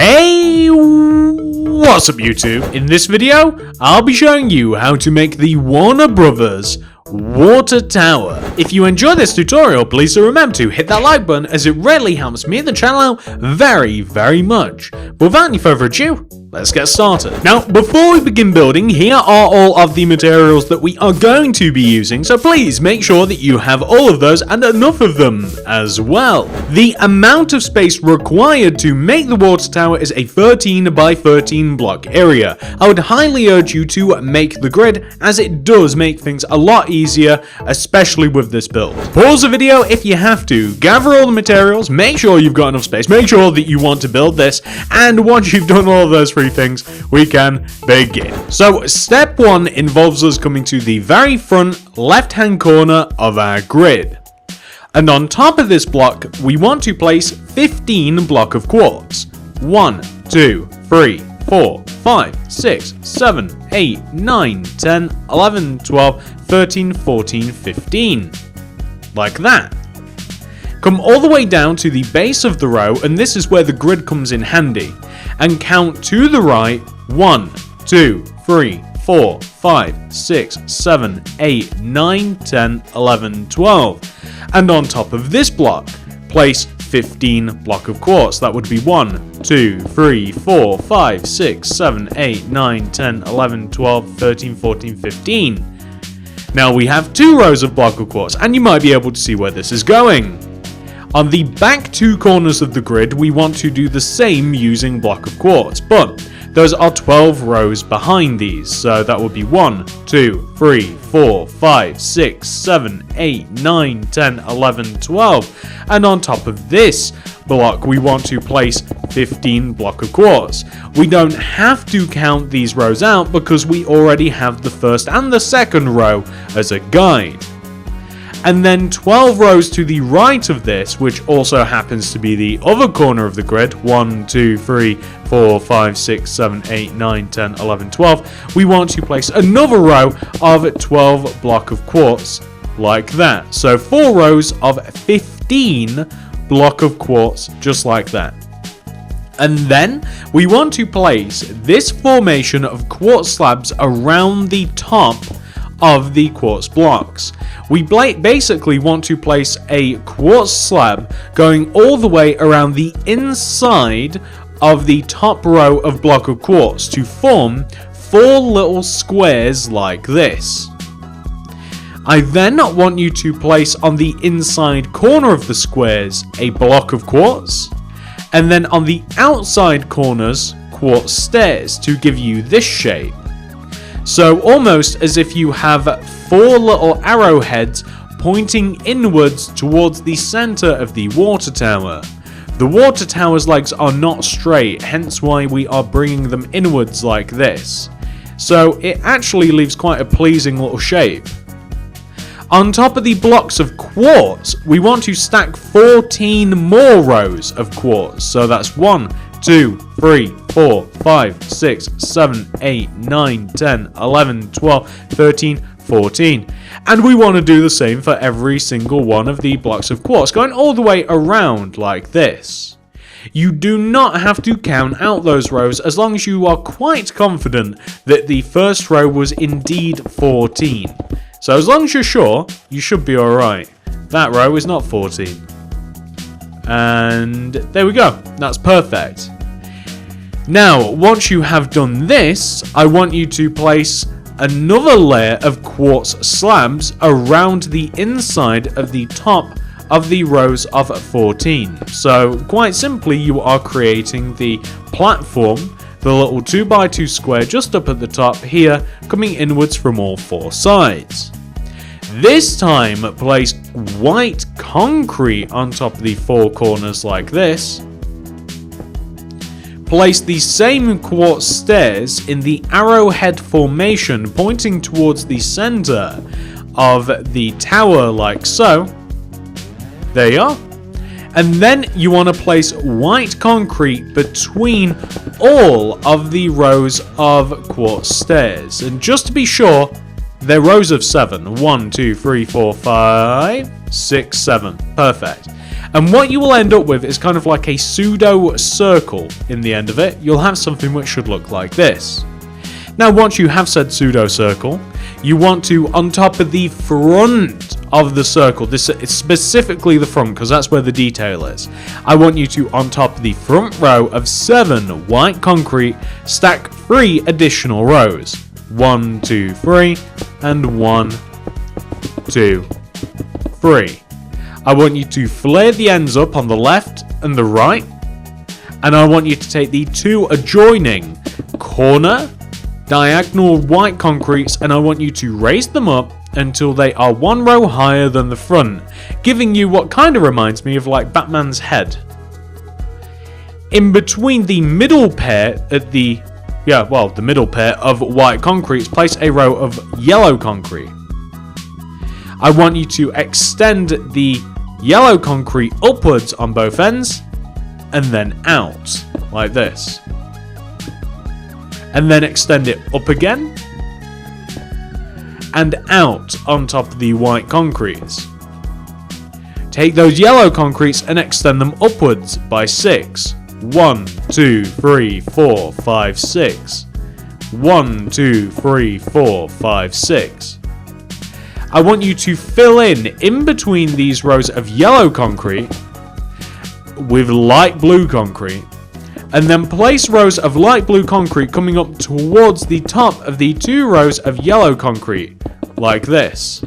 Hey, what's up YouTube? In this video, I'll be showing you how to make the Warner Brothers water tower. If you enjoy this tutorial, please do remember to hit that like button as it really helps me and the channel out very much. But without any further ado, let's get started. Now, before we begin building, here are all of the materials that we are going to be using, so please make sure that you have all of those and enough of them as well. The amount of space required to make the water tower is a 13 by 13 block area. I would highly urge you to make the grid, as it does make things a lot easier, especially with this build. Pause the video if you have to, gather all the materials, make sure you've got enough space, make sure that you want to build this, and once you've done all of those three things, we can begin. So step 1 involves us coming to the very front left hand corner of our grid. And on top of this block, we want to place 15 block of quartz. 1, 2, 3, 4, 5, 6, 7, 8, 9, 10, 11, 12, 13, 14, 15. Like that. Come all the way down to the base of the row, and this is where the grid comes in handy. And count to the right 1, 2, 3, 4, 5, 6, 7, 8, 9, 10, 11, 12. And on top of this block, place 15 block of quartz. That would be 1, 2, 3, 4, 5, 6, 7, 8, 9, 10, 11, 12, 13, 14, 15. Now we have 2 rows of block of quartz, and you might be able to see where this is going. On the back 2 corners of the grid, we want to do the same using block of quartz, but those are 12 rows behind these, so that would be 1, 2, 3, 4, 5, 6, 7, 8, 9, 10, 11, 12. And on top of this block, we want to place 15 block of quartz. We don't have to count these rows out because we already have the first and the second row as a guide. And then 12 rows to the right of this, which also happens to be the other corner of the grid, 1, 2, 3, 4, 5, 6, 7, 8, 9, 10, 11, 12, we want to place another row of 12 block of quartz, like that. So 4 rows of 15 block of quartz, just like that. And then we want to place this formation of quartz slabs around the top of the quartz blocks. We basically want to place a quartz slab going all the way around the inside of the top row of block of quartz to form 4 little squares like this. I then want you to place on the inside corner of the squares a block of quartz, and then on the outside corners quartz stairs to give you this shape. So almost as if you have 4 little arrowheads pointing inwards towards the center of the water tower. The water tower's legs are not straight, hence why we are bringing them inwards like this. So it actually leaves quite a pleasing little shape. On top of the blocks of quartz, we want to stack 14 more rows of quartz. So that's 1, 2, 3, 4, 5, 6, 7, 8, 9, 10, 11, 12, 13, 14. And we want to do the same for every single one of the blocks of quartz, going all the way around like this. You do not have to count out those rows as long as you are quite confident that the first row was indeed 14. So as long as you're sure, you should be alright. That row is not 14. And there we go, that's perfect. Now, once you have done this, I want you to place another layer of quartz slabs around the inside of the top of the rows of 14. So, quite simply, you are creating the platform, the little 2x2 square just up at the top here, coming inwards from all 4 sides. This time, place white concrete on top of the 4 corners like this. Place the same quartz stairs in the arrowhead formation pointing towards the center of the tower like so. There you are. And then you want to place white concrete between all of the rows of quartz stairs. And just to be sure, they're rows of 7. 1, 2, 3, 4, 5, 6, 7. Perfect. And what you will end up with is kind of like a pseudo circle in the end of it. You'll have something which should look like this. Now once you have said pseudo circle, you want to, on top of the front of the circle, this is specifically the front because that's where the detail is, I want you to, on top of the front row of 7 white concrete, stack 3 additional rows. 1, 2, 3, and 1, 2, 3. I want you to flare the ends up on the left and the right, and I want you to take the 2 adjoining corner diagonal white concretes and I want you to raise them up until they are 1 row higher than the front, giving you what kind of reminds me of like Batman's head. In between the middle pair the middle pair of white concretes, place a row of yellow concrete. I want you to extend the yellow concrete upwards on both ends and then out like this. And then extend it up again and out on top of the white concretes. Take those yellow concretes and extend them upwards by 6. 1, 2, 3, 4, 5, 6. 1, 2, 3, 4, 5, 6. I want you to fill in between these rows of yellow concrete with light blue concrete, and then place rows of light blue concrete coming up towards the top of the 2 rows of yellow concrete, like this.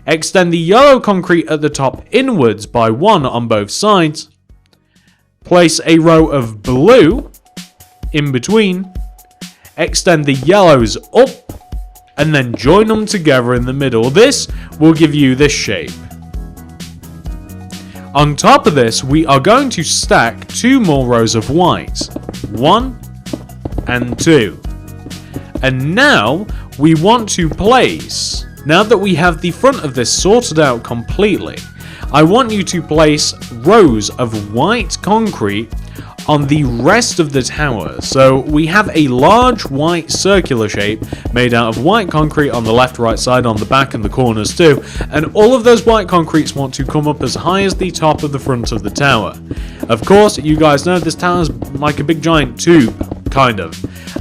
Extend the yellow concrete at the top inwards by 1 on both sides. Place a row of blue in between. Extend the yellows up and then join them together in the middle. This will give you this shape. On top of this, we are going to stack 2 more rows of white. 1 and 2. And now we want to place, now that we have the front of this sorted out completely, I want you to place rows of white concrete on the rest of the tower. So we have a large white circular shape made out of white concrete on the left, right side, on the back and the corners too, and all of those white concretes want to come up as high as the top of the front of the tower. Of course, you guys know this tower is like a big giant tube, kind of,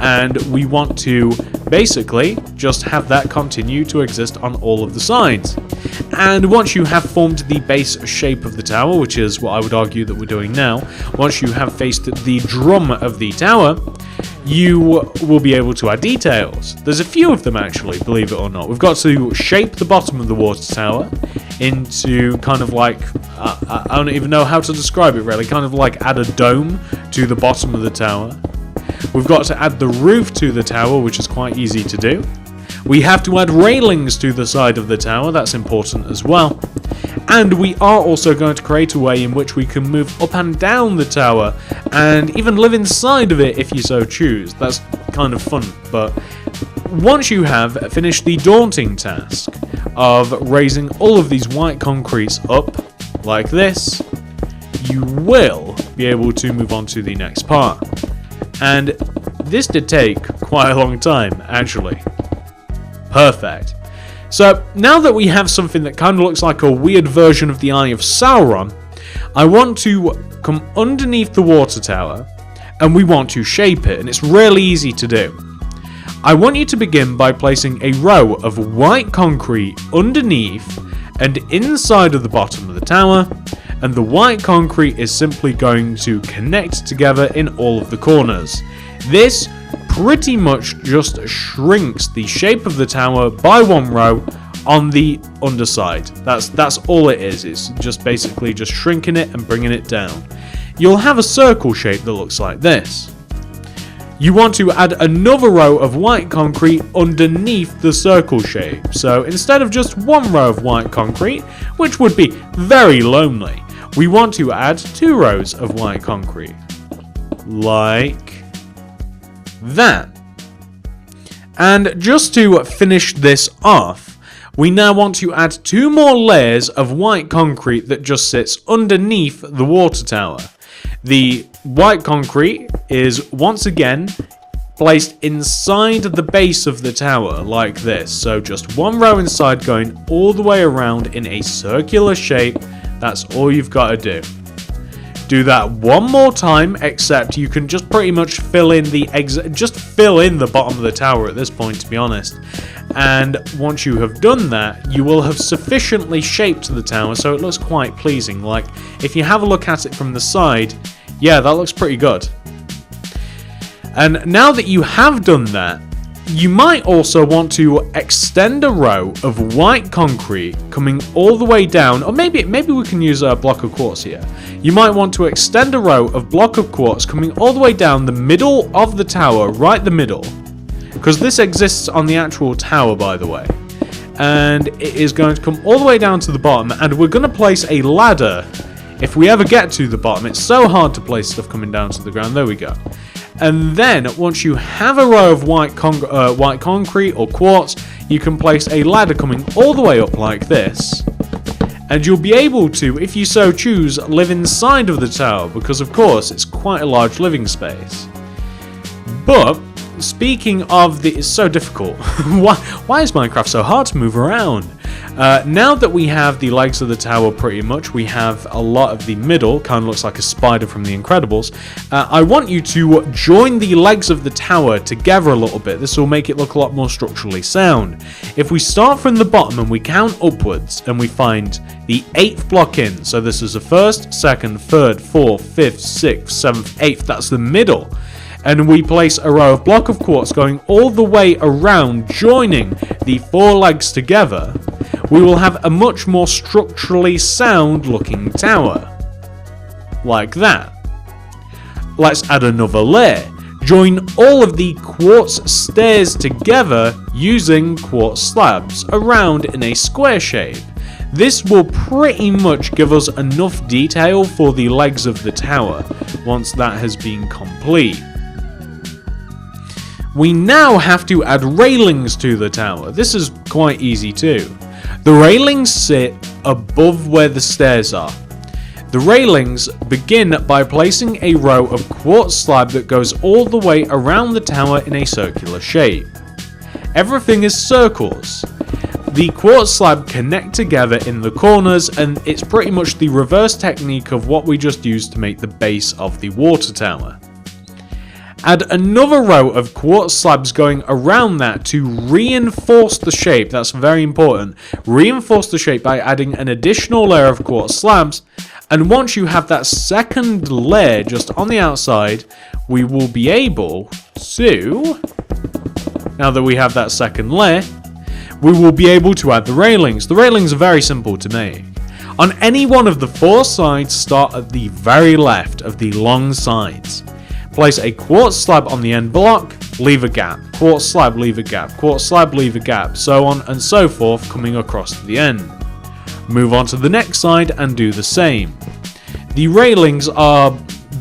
and we want to basically just have that continue to exist on all of the sides. And once you have formed the base shape of the tower, which is what I would argue that we're doing now, once you have faced the drum of the tower, you will be able to add details. There's a few of them actually, believe it or not. We've got to shape the bottom of the water tower into kind of like, I don't even know how to describe it really, kind of like add a dome to the bottom of the tower. We've got to add the roof to the tower, which is quite easy to do. We have to add railings to the side of the tower, that's important as well. And we are also going to create a way in which we can move up and down the tower and even live inside of it if you so choose. That's kind of fun. But once you have finished the daunting task of raising all of these white concretes up like this, you will be able to move on to the next part. And this did take quite a long time, actually. Perfect. So, now that we have something that kind of looks like a weird version of the Eye of Sauron, I want to come underneath the water tower, and we want to shape it, and it's really easy to do. I want you to begin by placing a row of white concrete underneath and inside of the bottom of the tower, and the white concrete is simply going to connect together in all of the corners. This pretty much just shrinks the shape of the tower by 1 row on the underside. That's all it is. It's just basically just shrinking it and bringing it down. You'll have a circle shape that looks like this. You want to add another row of white concrete underneath the circle shape. So instead of just 1 row of white concrete, which would be very lonely, we want to add 2 rows of white concrete. Like that. And just to finish this off, we now want to add 2 more layers of white concrete that just sits underneath the water tower. The white concrete is once again placed inside the base of the tower like this. So just 1 row inside going all the way around in a circular shape. That's all you've got to do. Do that one more time, except you can just pretty much fill in the bottom of the tower at this point, to be honest. And once you have done that, you will have sufficiently shaped the tower so it looks quite pleasing. Like, if you have a look at it from the side, yeah, that looks pretty good. And now that you have done that, you might also want to extend a row of white concrete coming all the way down, or maybe we can use a block of quartz here. You might want to extend a row of block of quartz coming all the way down the middle of the tower, right the middle, because this exists on the actual tower, by the way. And it is going to come all the way down to the bottom, and we're going to place a ladder if we ever get to the bottom. It's so hard to place stuff coming down to the ground. There we go. And then, once you have a row of white concrete or quartz, you can place a ladder coming all the way up like this. And you'll be able to, if you so choose, live inside of the tower, because of course it's quite a large living space. But, speaking of it's so difficult. Why is Minecraft so hard to move around? Now that we have the legs of the tower pretty much, we have a lot of the middle, kind of looks like a spider from The Incredibles. I want you to join the legs of the tower together a little bit. This will make it look a lot more structurally sound. If we start from the bottom and we count upwards and we find the 8th block in, so this is the 1st, 2nd, 3rd, 4th, 5th, 6th, 7th, 8th, that's the middle. And we place a row of block of quartz going all the way around, joining the 4 legs together, we will have a much more structurally sound looking tower. Like that. Let's add another layer. Join all of the quartz stairs together using quartz slabs around in a square shape. This will pretty much give us enough detail for the legs of the tower once that has been complete. We now have to add railings to the tower. This is quite easy too. The railings sit above where the stairs are. The railings begin by placing a row of quartz slab that goes all the way around the tower in a circular shape. Everything is circles. The quartz slab connect together in the corners, and it's pretty much the reverse technique of what we just used to make the base of the water tower. Add another row of quartz slabs going around that to reinforce the shape. That's very important. Reinforce the shape by adding an additional layer of quartz slabs. And once you have that second layer just on the outside, we will be able to, now that we have that second layer, we will be able to add the railings. The railings are very simple to make. On any one of the 4 sides, start at the very left of the long sides. Place a quartz slab on the end block, leave a gap. Quartz slab, leave a gap. Quartz slab, leave a gap. So on and so forth, coming across to the end. Move on to the next side and do the same. The railings are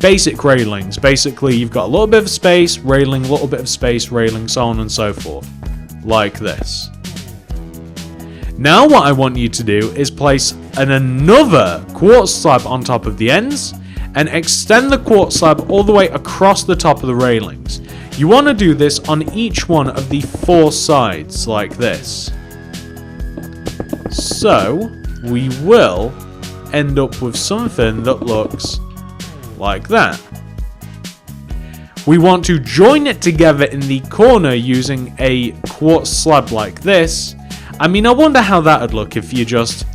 basic railings. Basically, you've got a little bit of space, railing, a little bit of space, railing, so on and so forth. Like this. Now what I want you to do is place another quartz slab on top of the ends, and extend the quartz slab all the way across the top of the railings. You want to do this on each one of the 4 sides, like this. So, we will end up with something that looks like that. We want to join it together in the corner using a quartz slab like this. I mean, I wonder how that would look if you just...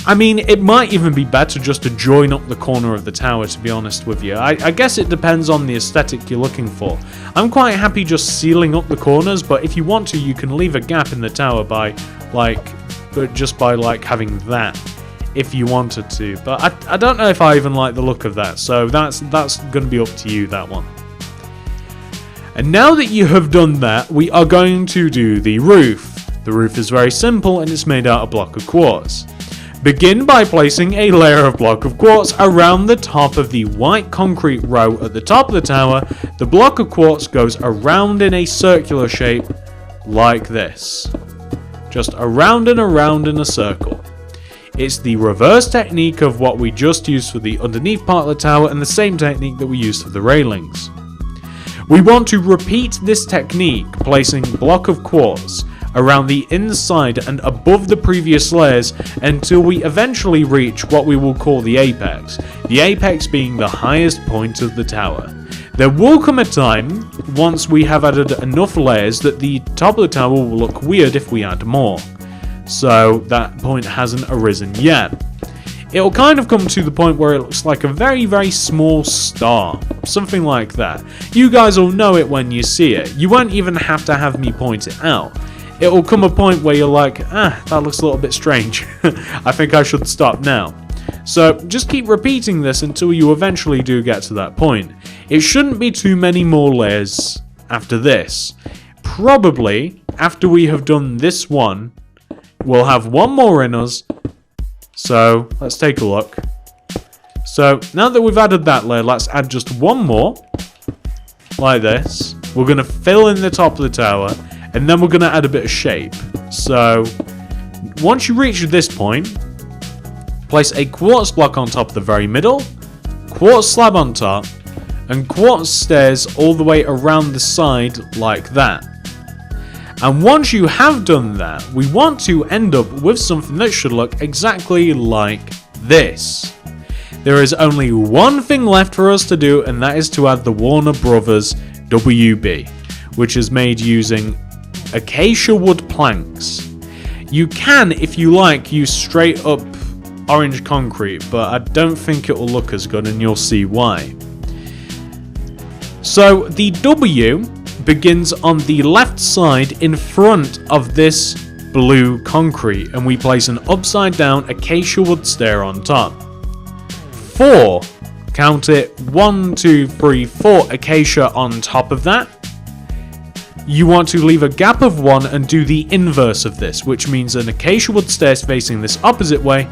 I mean, it might even be better just to join up the corner of the tower, to be honest with you. I guess it depends on the aesthetic you're looking for. I'm quite happy just sealing up the corners, but if you want to, you can leave a gap in the tower by, just by having that, if you wanted to. But I don't know if I even like the look of that, so that's going to be up to you, that one. And now that you have done that, we are going to do the roof. The roof is very simple, and it's made out of block of quartz. Begin by placing a layer of block of quartz around the top of the white concrete row at the top of the tower. The block of quartz goes around in a circular shape like this. Just around and around in a circle. It's the reverse technique of what we just used for the underneath part of the tower, and the same technique that we used for the railings. We want to repeat this technique, placing block of quartz around the inside and above the previous layers until we eventually reach what we will call the apex. The apex being the highest point of the tower. There will come a time, once we have added enough layers, that the top of the tower will look weird if we add more. So that point hasn't arisen yet. It'll kind of come to the point where it looks like a very, very small star. Something like that. You guys will know it when you see it. You won't even have to have me point it out. It'll come a point where you're like, that looks a little bit strange. I think I should stop now. So just keep repeating this until you eventually do get to that point. It shouldn't be too many more layers after this. Probably after we have done this one, we'll have one more in us. So let's take a look. So now that we've added that layer, let's add just one more like this. We're going to fill in the top of the tower, and then we're going to add a bit of shape. So once you reach this point, place a quartz block on top of the very middle, quartz slab on top, and quartz stairs all the way around the side like that. And once you have done that, we want to end up with something that should look exactly like this. There is only one thing left for us to do, and that is to add the Warner Brothers WB, which is made using acacia wood planks. You can, if you like, use straight up orange concrete, but I don't think it will look as good, and you'll see why. So the W begins on the left side in front of this blue concrete, and we place an upside down acacia wood stair on top. 4, count it, 1, 2, 3, 4 acacia on top of that. You want to leave a gap of 1 and do the inverse of this, which means an acacia wood stairs facing this opposite way,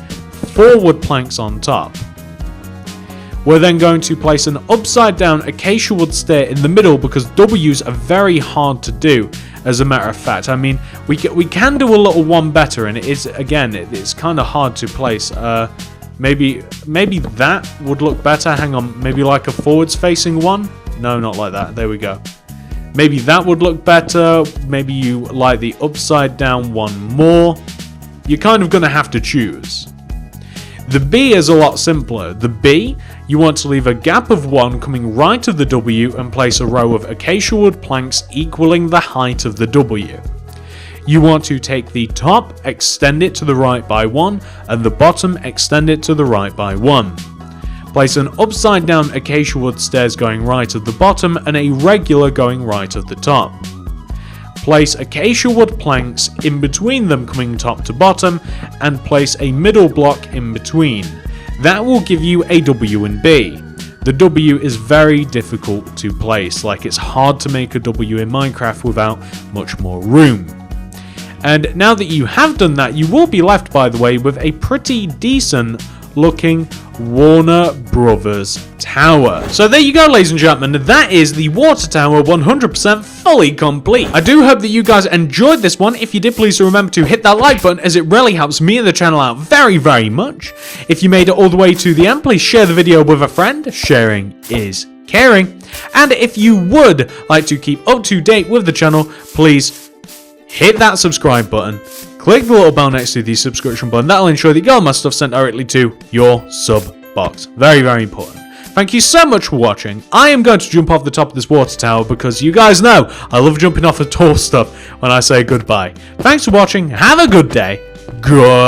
4 wood planks on top. We're then going to place an upside down acacia wood stair in the middle, because W's are very hard to do, as a matter of fact. I mean, we can do a little one better, and it is, again, it's kind of hard to place. Maybe that would look better. Hang on, maybe like a forwards facing one? No, not like that. There we go. Maybe that would look better. Maybe you like the upside down one more. You're kind of going to have to choose. The B is a lot simpler. The B, you want to leave a gap of 1 coming right of the W and place a row of acacia wood planks equaling the height of the W. You want to take the top, extend it to the right by 1, and the bottom, extend it to the right by 1. Place an upside down acacia wood stairs going right at the bottom and a regular going right at the top. Place acacia wood planks in between them coming top to bottom, and place a middle block in between. That will give you a W and B. The W is very difficult to place, like it's hard to make a W in Minecraft without much more room. And now that you have done that, you will be left, by the way, with a pretty decent looking Warner Brothers tower. So there you go, ladies and gentlemen, that is the water tower 100% fully complete. I do hope that you guys enjoyed this one. If you did, please remember to hit that like button, as it really helps me and the channel out very, very much. If you made it all the way to the end, please share the video with a friend. Sharing is caring. And if you would like to keep up to date with the channel, please hit that subscribe button. Click the little bell next to the subscription button. That'll ensure that you get all my stuff sent directly to your sub box. Very, very important. Thank you so much for watching. I am going to jump off the top of this water tower, because you guys know I love jumping off the tall stuff when I say goodbye. Thanks for watching. Have a good day. Goodbye.